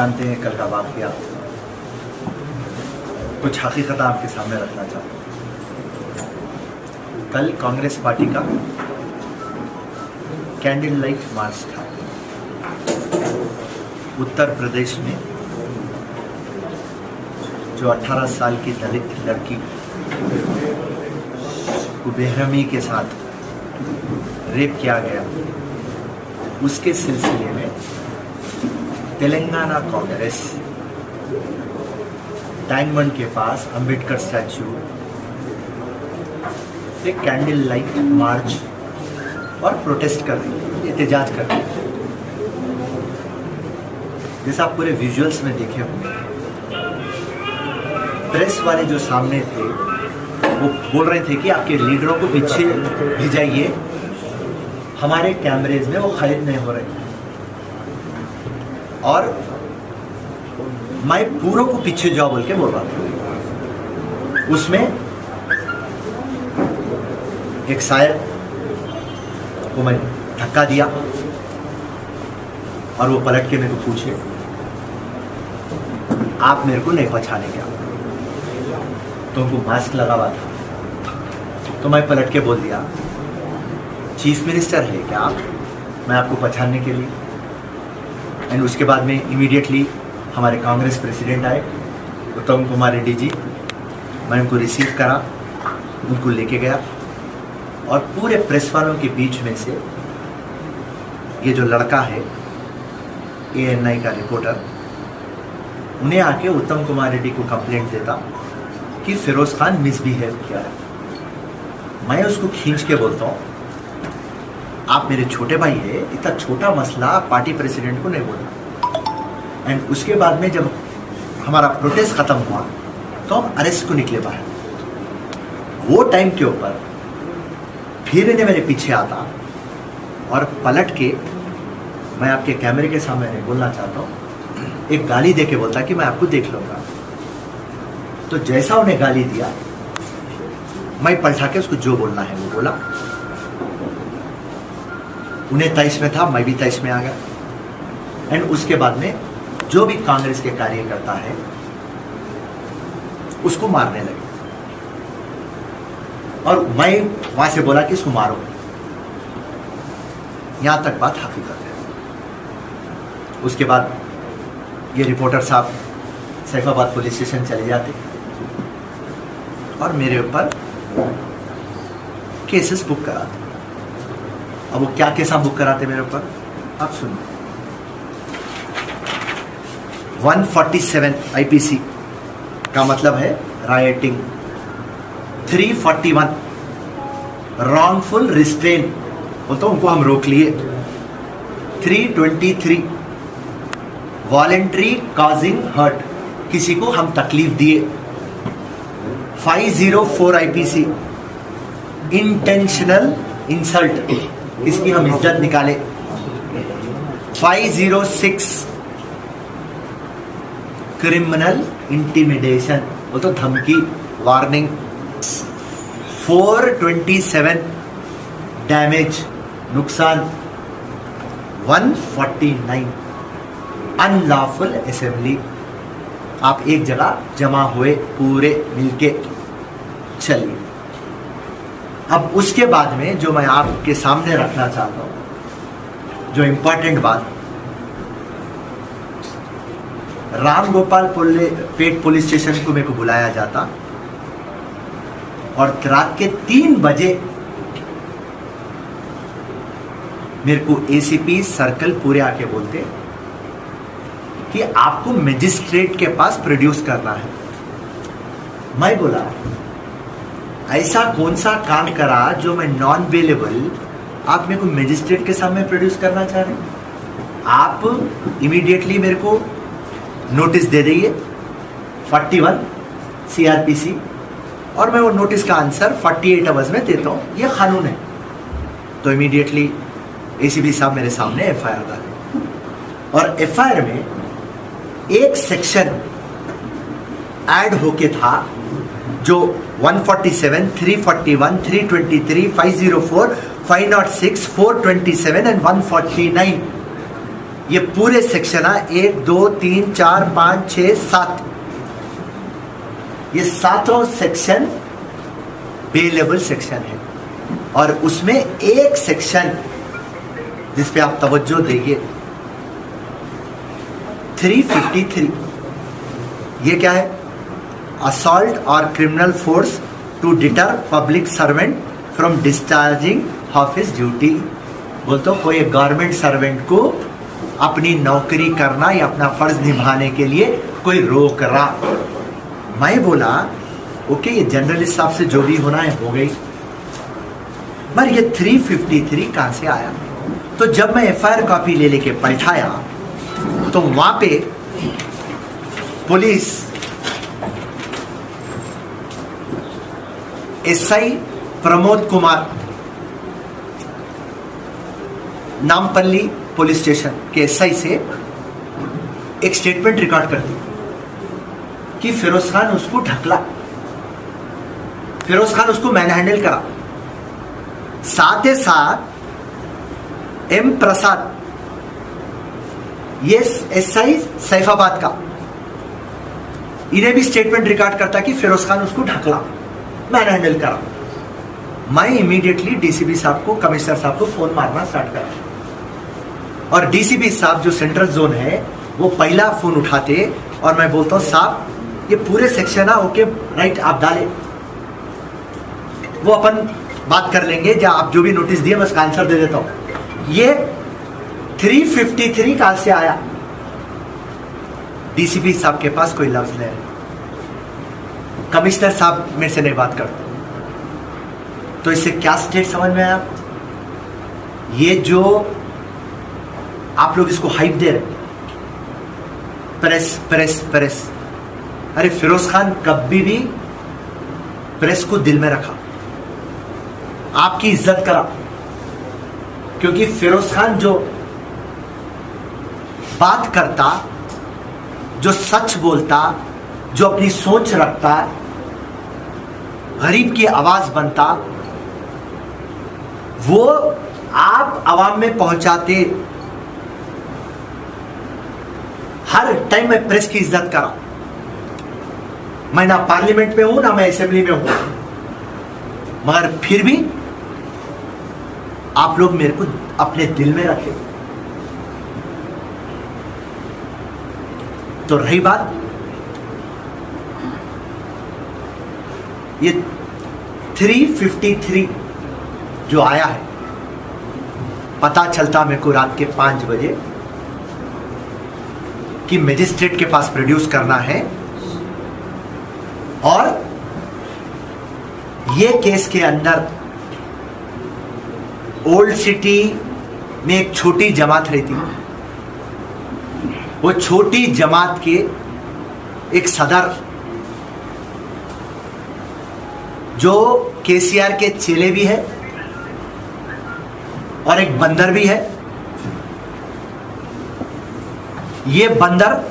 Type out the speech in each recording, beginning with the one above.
जानते हैं कल का वाक़या, कुछ हकीकत आपके सामने रखना चाहता हूँ। कल कांग्रेस पार्टी का कैंडल लाइट मार्च था उत्तर प्रदेश में। जो 18 साल की दलित लड़की को बेरहमी के साथ रेप किया गया, उसके सिलसिले में तेलंगाना कांग्रेस टैंक बंड के पास अंबेडकर स्टैचू से कैंडल लाइट मार्च और प्रोटेस्ट कर रही है, एहतजाज कर रही है। जैसा आप पूरे विजुअल्स में देखे होंगे, प्रेस वाले जो सामने थे वो बोल रहे थे कि आपके लीडरों को पीछे भिजाइए, हमारे कैमरेज में वो खरीद नहीं हो रहे। और मैं पूरों को पीछे जाओ बोल के बोल रहा था। उसमें एक शायर को मैं धक्का दिया और वो पलट के मेरे को पूछे, आप मेरे को नहीं पहचाने क्या? तो उनको मास्क लगा हुआ था, तो मैं पलट के बोल दिया, चीफ मिनिस्टर है क्या आप? मैं आपको पहचानने के लिए। एंड उसके बाद में इमीडिएटली हमारे कांग्रेस प्रेसिडेंट आए, उत्तम कुमार रेड्डी जी। मैं उनको रिसीव करा, उनको लेके गया और पूरे प्रेस वालों के बीच में से ये जो लड़का है ANI का रिपोर्टर, उन्हें आके उत्तम कुमार रेड्डी को कंप्लेंट देता कि फिरोज खान मिसबिहेव किया है। मैं उसको खींच के बोलता हूँ, आप मेरे छोटे भाई है, इतना छोटा मसला पार्टी प्रेसिडेंट को नहीं बोलना। एंड उसके बाद में जब हमारा प्रोटेस्ट खत्म हुआ तो हम अरेस्ट को निकले बाहर। वो टाइम के ऊपर फिर इन्हें मेरे पीछे आता और पलट के, मैं आपके कैमरे के सामने बोलना चाहता हूँ, एक गाली दे के बोलता कि मैं आपको देख लूँगा। तो जैसा उन्हें गाली दिया, मैं पलटा के उसको जो बोलना है वो बोला। उन्हें 23 में था, मैं भी 23 में आ गया। एंड उसके बाद में जो भी कांग्रेस के कार्यकर्ता है उसको मारने लगे और मैं वहां से बोला कि इसको मारो। यहां तक बात हकीकत है। उसके बाद ये रिपोर्टर साहब सैफाबाद पुलिस स्टेशन चले जाते और मेरे ऊपर केसेस बुक कराते। अब वो क्या केस बुक कराते मेरे ऊपर, आप सुनिए। 147 IPC का मतलब है राइटिंग, 341 रॉन्गफुल रिस्ट्रेन, वो तो उनको हम रोक लिए, 323 वॉलेंट्री कॉजिंग हर्ट, किसी को हम तकलीफ दिए, 504 IPC इंटेंशनल इंसल्ट, इसकी हम इज्जत निकाले, 506 क्रिमिनल इंटिमिडेशन, वो तो धमकी, वार्निंग, 427 डैमेज, नुकसान, 149 अनलॉफुल असेंबली, आप एक जगह जमा हुए पूरे मिलके चलिए। अब उसके बाद में जो मैं आपके सामने रखना चाहता हूं, जो इम्पोर्टेंट बात, राम गोपाल पेट पुलिस स्टेशन को मेरे को बुलाया जाता और रात के 3 बजे मेरे को ACP सर्कल पूरे आके बोलते कि आपको मजिस्ट्रेट के पास प्रोड्यूस करना है। मैं बोला, ऐसा कौन सा काम करा जो मैं नॉन बेलेबल आप मेरे को मजिस्ट्रेट के सामने प्रोड्यूस करना चाह रहे हैं? आप इमीडिएटली मेरे को नोटिस दे दीजिए 41 CRPC और मैं वो नोटिस का आंसर 48 आवर्स में देता हूँ, ये कानून है। तो इमीडिएटली ACP साहब मेरे सामने FIR डाले और FIR में एक सेक्शन ऐड होके था जो 147, 341, 323, 504, 506, 427 एंड 149, ये पूरे सेक्शन है 1 2 3 4 5 6 7, ये सातों सेक्शन बेलेबल सेक्शन है। और उसमें एक सेक्शन जिस पे आप तवज्जो देंगे 353, ये क्या है? असॉल्ट और criminal force to deter public servant from discharging of his duty. बोलते कोई गवर्नमेंट सर्वेंट को अपनी नौकरी करना या अपना फर्ज निभाने के लिए कोई रोक रहा। मैं बोला ओके, ये जनरल हिसाब से जो भी होना है हो गई, पर ये 353 कहां से आया? तो जब मैं एफआईआर कॉपी ले लेके बैठाया तो वहां पे police SI Pramod Kumar Nampally police station के एसआई से एक स्टेटमेंट रिकॉर्ड करती कि फिरोज खान उसको ढकला, फिरोज खान उसको मैनहैंडल करा। साथ ही साथ एम प्रसाद, ये एसआई सैफाबाद का, इन्हें भी स्टेटमेंट रिकॉर्ड करता कि फिरोज खान उसको ढकला, मैनहैंडल करा। मैं इमीडिएटली डीसीपी साहब को, कमिश्नर साहब को फोन मारना स्टार्ट करा और डीसीपी साहब जो सेंट्रल जोन है वो पहला फोन उठाते और मैं बोलता हूं साहब ये पूरे सेक्शन है, ओके राइट, आप डाले, वो अपन बात कर लेंगे, या आप जो भी नोटिस दिए मैं उसका आंसर दे देता हूं। ये 353 कहां से आया? डीसीपी साहब के पास कोई लफ्ज नहीं, कमिश्नर साहब मेरे से नहीं बात करते। तो इससे क्या स्टेट समझ में आया? ये जो आप लोग इसको हाइप दे रहे, प्रेस प्रेस प्रेस, अरे फिरोज खान कभी भी प्रेस को दिल में रखा, आपकी इज्जत करा, क्योंकि फिरोज खान जो बात करता, जो सच बोलता, जो अपनी सोच रखता, गरीब की आवाज बनता, वो आप आवाम में पहुंचाते। हर टाइम मैं प्रेस की इज्जत करा, मैं ना पार्लियामेंट में हूं ना मैं असेंबली में हूं, मगर फिर भी आप लोग मेरे को अपने दिल में रखे। तो रही बात ये 353 जो आया है, पता चलता मेरे को रात के 5 बजे कि मजिस्ट्रेट के पास प्रोड्यूस करना है। और ये केस के अंदर ओल्ड सिटी में एक छोटी जमात रहती, वो छोटी जमात के एक सदर जो केसीआर के चेले भी है और एक बंदर भी है। ये बंदर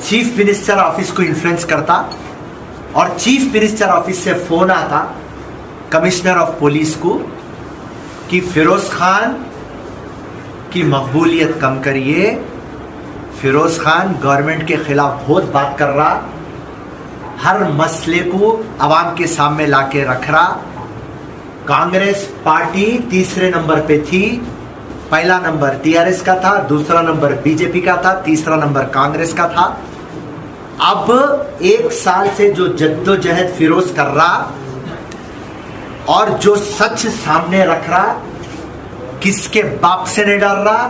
चीफ मिनिस्टर ऑफिस को इन्फ्लुएंस करता और चीफ मिनिस्टर ऑफिस से फोन आता कमिश्नर ऑफ पुलिस को कि फिरोज खान की मकबूलियत कम करिए, फिरोज खान गवर्नमेंट के खिलाफ बहुत बात कर रहा, हर मसले को आवाम के सामने लाके रख रहा। कांग्रेस पार्टी तीसरे नंबर पे थी, पहला नंबर टीआरएस का था, दूसरा नंबर बीजेपी का था, तीसरा नंबर कांग्रेस का था। अब 1 साल से जो जद्दोजहद फिरोज कर रहा और जो सच सामने रख रहा, किसके बाप से नहीं डर रहा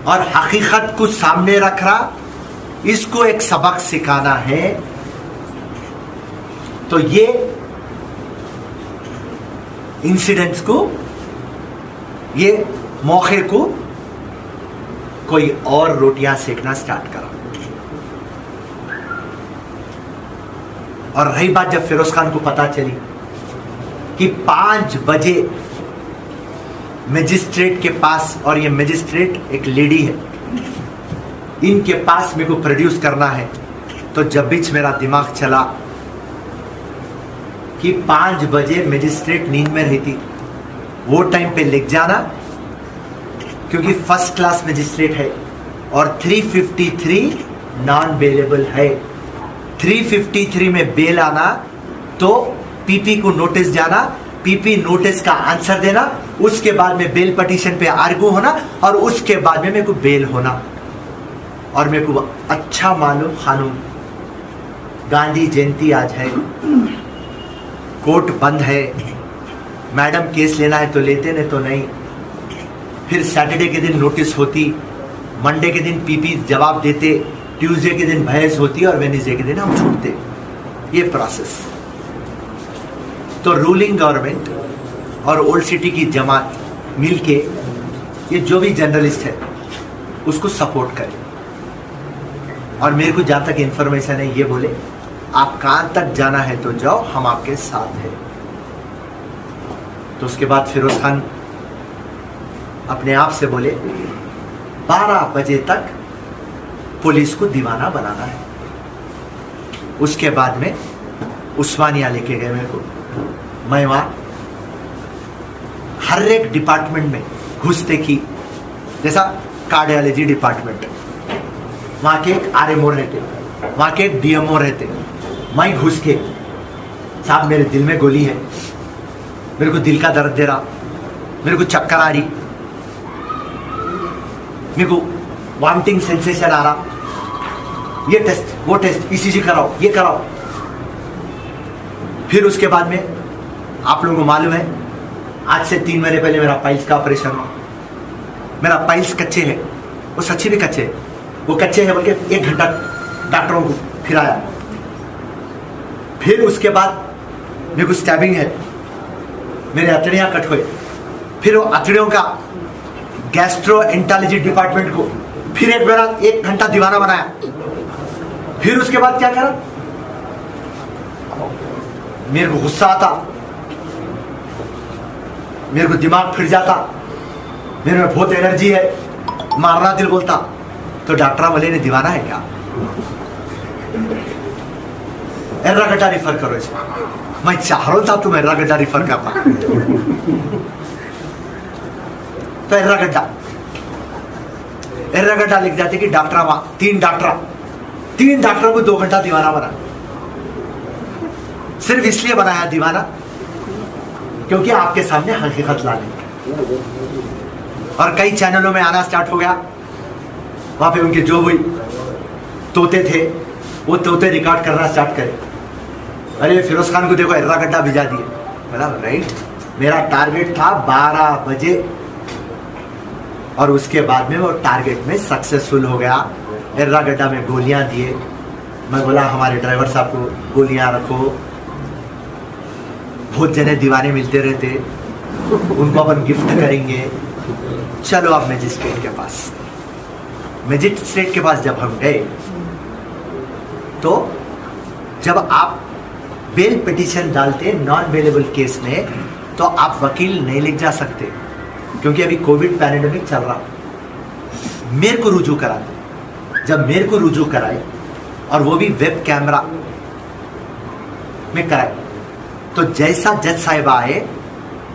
और हकीकत को सामने रख रहा, इसको एक सबक सिखाना है। तो ये इंसिडेंट्स को, ये मौके को कोई और रोटियां सेकना स्टार्ट करा। और रही बात जब फिरोज खान को पता चली कि 5 बजे मजिस्ट्रेट के पास, और ये मजिस्ट्रेट एक लेडी है, इनके पास मेरे को प्रोड्यूस करना है, तो जब बीच मेरा दिमाग चला कि 5 बजे मजिस्ट्रेट नींद में रहती, वो टाइम पे लिख जाना क्योंकि फर्स्ट क्लास मजिस्ट्रेट है और 353 नॉन बेलेबल है। 353 में बेल आना तो पीपी को नोटिस जाना, पीपी नोटिस का आंसर देना, उसके बाद में बेल पिटीशन पे आर्गू होना और उसके बाद में मेरे को बेल होना। और मेरे को अच्छा मालूम कानून, गांधी जयंती आज है, कोर्ट बंद है, मैडम केस लेना है तो लेते नहीं तो नहीं। फिर सैटरडे के दिन नोटिस होती, मंडे के दिन पीपी जवाब देते, ट्यूसडे के दिन बहस होती और वेडनेसडे के दिन हम छूटते। ये प्रोसेस तो रूलिंग गवर्नमेंट और ओल्ड सिटी की जमात मिलके ये जो भी जर्नलिस्ट है उसको सपोर्ट करे। और मेरे को जहाँ तक इंफॉर्मेशन है ये बोले आप कहाँ तक जाना है तो जाओ, हम आपके साथ हैं। तो उसके बाद फिरोज खान अपने आप से बोले 12 बजे तक पुलिस को दीवाना बनाना है। उसके बाद में उस्मानिया लेके गए मेरे को। मैं वहां हर एक डिपार्टमेंट में घुसते की, जैसा कार्डियोलॉजी डिपार्टमेंट, वहां के एक आरएमओ रहते, वहां के एक डीएमओ रहते। मैं घुस के साहब मेरे दिल में गोली है, मेरे को दिल का दर्द दे रहा, मेरे को चक्कर आ रही, मेरे को वॉमिटिंग सेंसेशन आ रहा, ये टेस्ट वो टेस्ट, ईसीजी कराओ, ये कराओ। फिर उसके बाद में आप लोगों को मालूम है आज से 3 महीने पहले मेरा पाइल्स का ऑपरेशन हुआ। मेरा पाइल्स कच्चे है, वो सच्चे भी कच्चे है, वो कच्चे है बोल के 1 घंटा डॉक्टरों को फिराया। फिर उसके बाद मेरे को स्टैबिंग है, मेरे अतड़ियाँ कट हुए। फिर वो अतड़ियों का गैस्ट्रोएंटरोलॉजी डिपार्टमेंट को फिर एक घंटा दीवाना बनाया। फिर उसके बाद क्या करा, मेरे को गुस्सा आता, मेरे को दिमाग फिर जाता, मेरे में बहुत एनर्जी है, मारना दिल बोलता। तो डॉक्टर बोले ने दीवाना है क्या, एर्रागड्डा रिफर करो इसमें। मैं चाह रहा था तुम एर्रागड्डा रिफर करना, तो एर्रागड्डा लिख जाते कि डॉक्टर 3 डॉक्टरों को 2 घंटा दीवाना बना। सिर्फ इसलिए बनाया दीवाना क्योंकि आपके सामने हकीकत लाने। और कई चैनलों में आना स्टार्ट हो गया, वहां पे उनके जो भी तोते थे वो तोते रिकॉर्ड करना स्टार्ट करे। अरे फिरोज खान को देखो एर्रागड्डा भिजा दिए। बोला राइट, मेरा टारगेट था 12 बजे और उसके बाद में वो टारगेट में सक्सेसफुल हो गया। एर्रागड्डा में गोलियां दिए। मैं बोला हमारे ड्राइवर साहब को गोलियां रखो, बहुत जने दीवाने मिलते रहते, उनको अपन गिफ्ट करेंगे। चलो अब मजिस्ट्रेट के पास। मजिस्ट्रेट के पास जब हम गए तो जब आप बेल पिटीशन डालते नॉन बेलेबल केस में तो आप वकील नहीं लिख जा सकते क्योंकि अभी कोविड पैंडेमिक चल रहा। मेरे को रुजू करा दे। जब मेरे को रुजू कराए और वो भी वेब कैमरा में कराए तो जैसा जज साहिब आए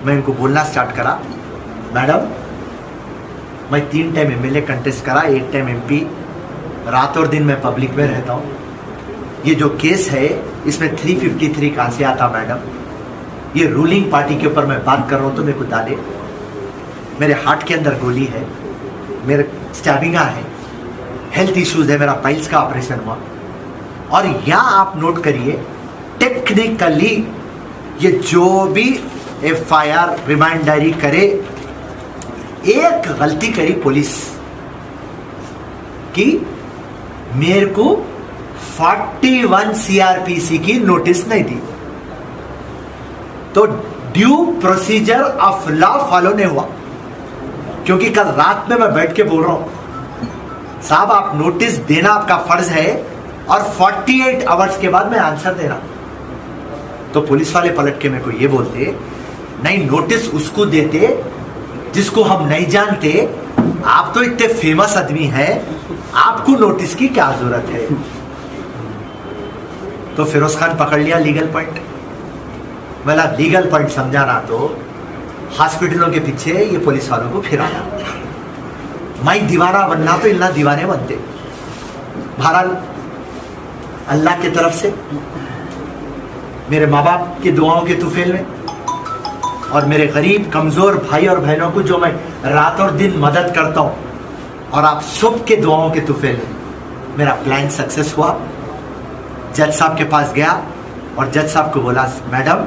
मैं इनको बोलना स्टार्ट करा, मैडम मैं 3 टाइम एमएलए कंटेस्ट करा, 1 टाइम एमपी, रात और दिन मैं पब्लिक में रहता हूँ। ये जो केस है इसमें 353 कहाँ से आता मैडम? ये रूलिंग पार्टी के ऊपर मैं बात कर रहा हूँ तो मेरे को डाले। मेरे हार्ट के अंदर गोली है, मेरे स्टैबिंगा है, हेल्थ इश्यूज है, मेरा पाइल्स का ऑपरेशन हुआ। और यहाँ आप नोट करिए टेक्निकली ये जो भी एफआईआर रिमांड डायरी करे, एक गलती करी पुलिस कि मेरे को 41 सीआरपीसी की नोटिस नहीं दी तो due procedure of law follow नहीं हुआ। क्योंकि कल रात में मैं बैठ के बोल रहा हूं साहब आप नोटिस देना आपका फर्ज है और 48 आवर्स के बाद मैं आंसर देना। तो पुलिस वाले पलट के मेरे को ये बोलते नहीं नोटिस उसको देते जिसको हम नहीं जानते, आप तो इतने फेमस आदमी हैं, आपको नोटिस की क्या जरूरत है। तो फिरोज खान पकड़ लिया लीगल पॉइंट। बोला लीगल पॉइंट समझाना तो हॉस्पिटलों के पीछे ये पुलिस वालों को फिराना। मैं दीवाना बनना तो इतना दीवाने बनते। बहरहाल अल्लाह की तरफ से, मेरे माँ बाप की दुआओं के तुफेल में, और मेरे गरीब कमज़ोर भाई और बहनों को जो मैं रात और दिन मदद करता हूँ, और आप सब के दुआओं के तुफेल में मेरा प्लान सक्सेस हुआ। जज साहब के पास गया और जज साहब को बोला, मैडम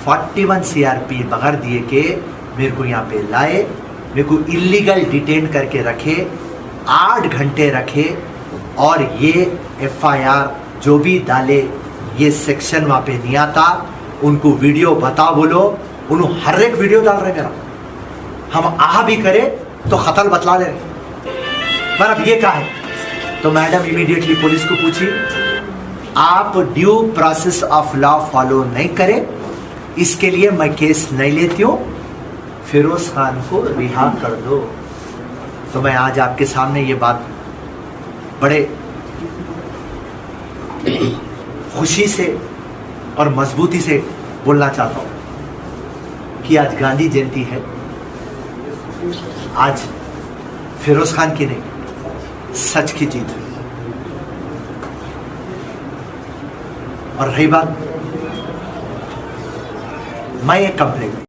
41 CRP बगैर दिए के मेरे को यहाँ पे लाए, मेरे को इलीगल डिटेन करके रखे, 8 घंटे रखे, और ये FIR जो भी डाले ये सेक्शन वहाँ पे नहीं आता। उनको वीडियो बताओ बोलो, उन्होंने हर एक वीडियो डाल रहे मेरा, हम आह भी करे तो खतल बतला दे रहे। पर अब ये क्या है? तो मैडम इमीडिएटली पुलिस को पूछी, आप due process of law follow नहीं करें, इसके लिए मैं केस नहीं लेती हूँ, फिरोज खान को रिहा कर दो। तो मैं आज आपके सामने ये बात बड़े खुशी से और मजबूती से बोलना चाहता हूँ कि आज गांधी जयंती है। आज फिरोज खान की नहीं, सच की जीत हुई। और रही बात, मैं एक कंप्लेंट